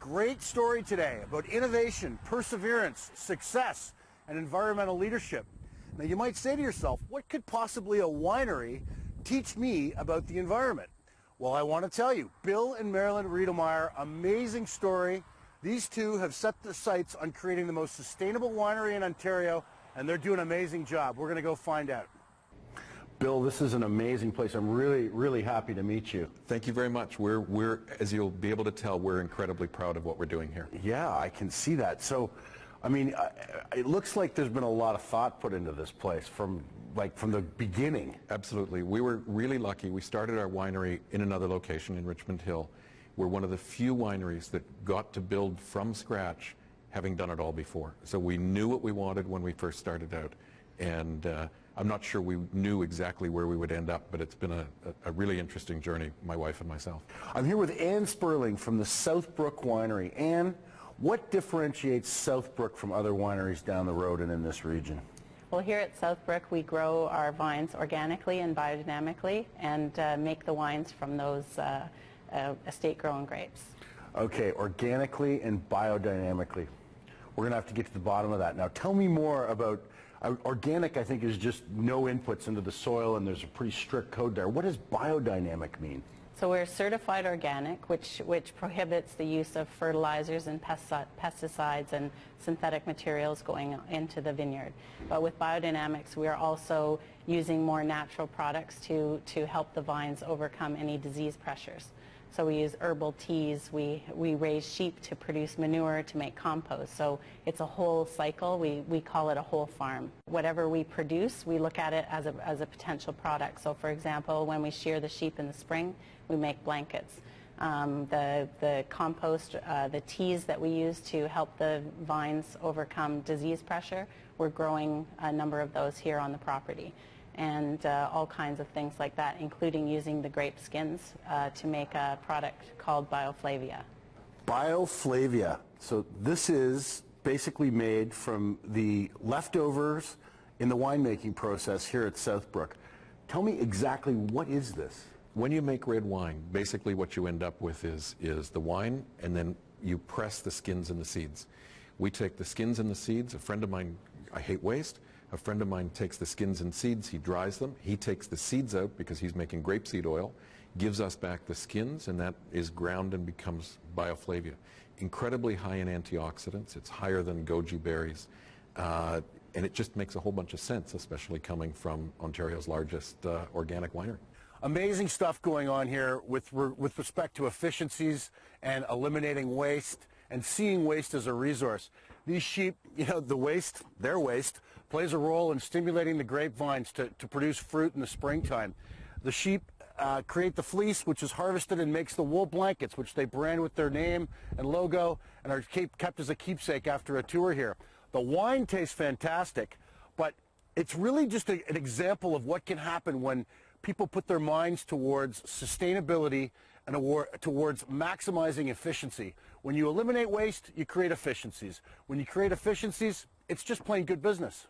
great story today about innovation, perseverance, success, and environmental leadership. Now you might say to yourself, what could possibly a winery teach me about the environment? Well, I want to tell you, Bill and Marilyn Redelmeier, amazing story. These two have set their sights on creating the most sustainable winery in Ontario, and they're doing an amazing job. We're going to go find out. Bill, this is an amazing place. I'm really happy to meet you. Thank you very much. We're, as you'll be able to tell, we're incredibly proud of what we're doing here. Yeah, I can see that. So, I mean, it looks like there's been a lot of thought put into this place from the beginning. Absolutely. We were really lucky. We started our winery in another location in Richmond Hill. We're one of the few wineries that got to build from scratch, having done it all before. So we knew what we wanted when we first started out. And I'm not sure we knew exactly where we would end up, but it's been a really interesting journey, my wife and myself. I'm here with Anne Sperling from the Southbrook Winery. Anne, what differentiates Southbrook from other wineries down the road and in this region? Well, here at Southbrook, we grow our vines organically and biodynamically and make the wines from those estate-grown grapes. Okay, organically and biodynamically. We're going to have to get to the bottom of that. Now, tell me more about organic. I think is just no inputs into the soil, and there's a pretty strict code there. What does biodynamic mean? So we're certified organic, which prohibits the use of fertilizers and pesticides and synthetic materials going into the vineyard. But with biodynamics, we are also using more natural products to help the vines overcome any disease pressures. So we use herbal teas, we raise sheep to produce manure to make compost. So it's a whole cycle. We call it a whole farm. Whatever we produce, we look at it as a potential product. So for example, when we shear the sheep in the spring, we make blankets. The compost, the teas that we use to help the vines overcome disease pressure, we're growing a number of those here on the property. And all kinds of things like that, including using the grape skins to make a product called Bioflavia. Bioflavia. So this is basically made from the leftovers in the winemaking process here at Southbrook. Tell me exactly, what is this? When you make red wine, basically what you end up with is the wine, and then you press the skins and the seeds. We take the skins and the seeds. A friend of mine, I hate waste. A friend of mine takes the skins and seeds, he dries them, he takes the seeds out because he's making grapeseed oil, gives us back the skins, and that is ground and becomes Bioflavia. Incredibly high in antioxidants, it's higher than goji berries, and it just makes a whole bunch of sense, especially coming from Ontario's largest organic winery. Amazing stuff going on here with respect to efficiencies and eliminating waste and seeing waste as a resource. These sheep, you know, the waste, their waste, plays a role in stimulating the grapevines to produce fruit in the springtime. The sheep create the fleece, which is harvested and makes the wool blankets, which they brand with their name and logo and are kept as a keepsake after a tour here. The wine tastes fantastic, but it's really just an example of what can happen when people put their minds towards sustainability and towards maximizing efficiency. When you eliminate waste, you create efficiencies. When you create efficiencies, it's just plain good business.